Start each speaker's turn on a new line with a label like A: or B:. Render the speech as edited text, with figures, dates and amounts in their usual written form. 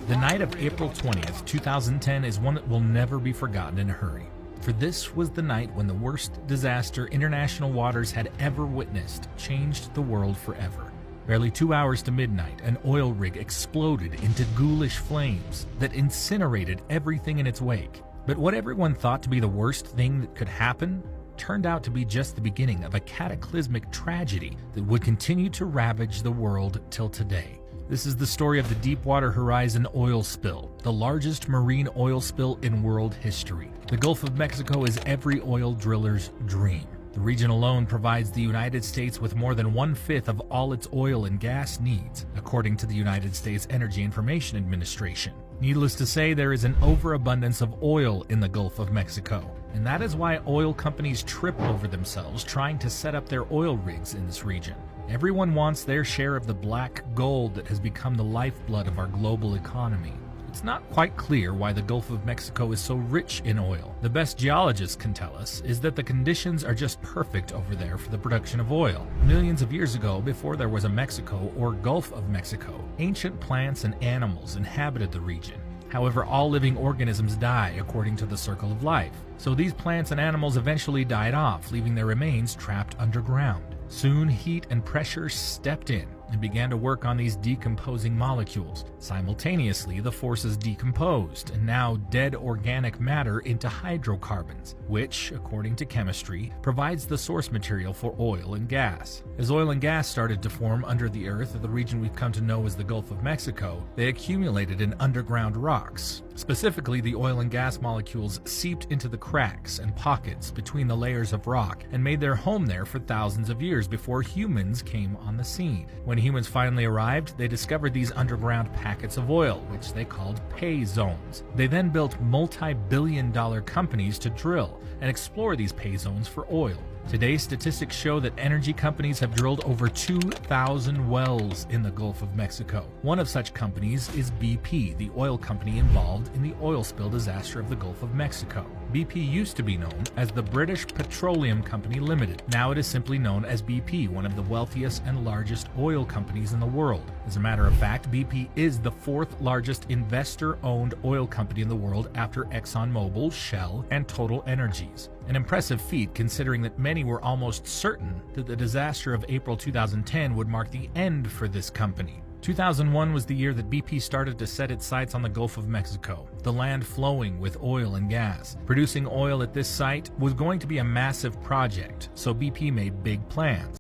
A: The night of April 20th, 2010 is one that will never be forgotten in a hurry. For this was the night when the worst disaster international waters had ever witnessed changed the world forever. Barely 2 hours to midnight, an oil rig exploded into ghoulish flames that incinerated everything in its wake. But what everyone thought to be the worst thing that could happen turned out to be just the beginning of a cataclysmic tragedy that would continue to ravage the world till today. This is the story of the Deepwater Horizon oil spill, the largest marine oil spill in world history. The Gulf of Mexico is every oil driller's dream. The region alone provides the United States with more than 1/5 of all its oil and gas needs, according to the United States Energy Information Administration. Needless to say, there is an overabundance of oil in the Gulf of Mexico, and that is why oil companies trip over themselves trying to set up their oil rigs in this region. Everyone wants their share of the black gold that has become the lifeblood of our global economy. It's not quite clear why the Gulf of Mexico is so rich in oil. The best geologists can tell us is that the conditions are just perfect over there for the production of oil. Millions of years ago, before there was a Mexico or Gulf of Mexico, ancient plants and animals inhabited the region. However, all living organisms die according to the circle of life. So these plants and animals eventually died off, leaving their remains trapped underground. Soon, heat and pressure stepped in and began to work on these decomposing molecules. Simultaneously, the forces decomposed, and now dead organic matter into hydrocarbons, which, according to chemistry, provides the source material for oil and gas. As oil and gas started to form under the earth of the region we've come to know as the Gulf of Mexico, they accumulated in underground rocks. Specifically, the oil and gas molecules seeped into the cracks and pockets between the layers of rock and made their home there for thousands of years before humans came on the scene. When humans finally arrived, they discovered these underground packets of oil, which they called pay zones. They then built multi-billion-dollar companies to drill and explore these pay zones for oil. Today, statistics show that energy companies have drilled over 2,000 wells in the Gulf of Mexico. One of such companies is BP, the oil company involved in the oil spill disaster of the Gulf of Mexico. BP used to be known as the British Petroleum Company Limited. Now it is simply known as BP, one of the wealthiest and largest oil companies in the world. As a matter of fact, BP is the fourth largest investor-owned oil company in the world after ExxonMobil, Shell, and Total Energies. An impressive feat considering that many were almost certain that the disaster of April 2010 would mark the end for this company. 2001 was the year that BP started to set its sights on the Gulf of Mexico, the land flowing with oil and gas. Producing oil at this site was going to be a massive project, so BP made big plans.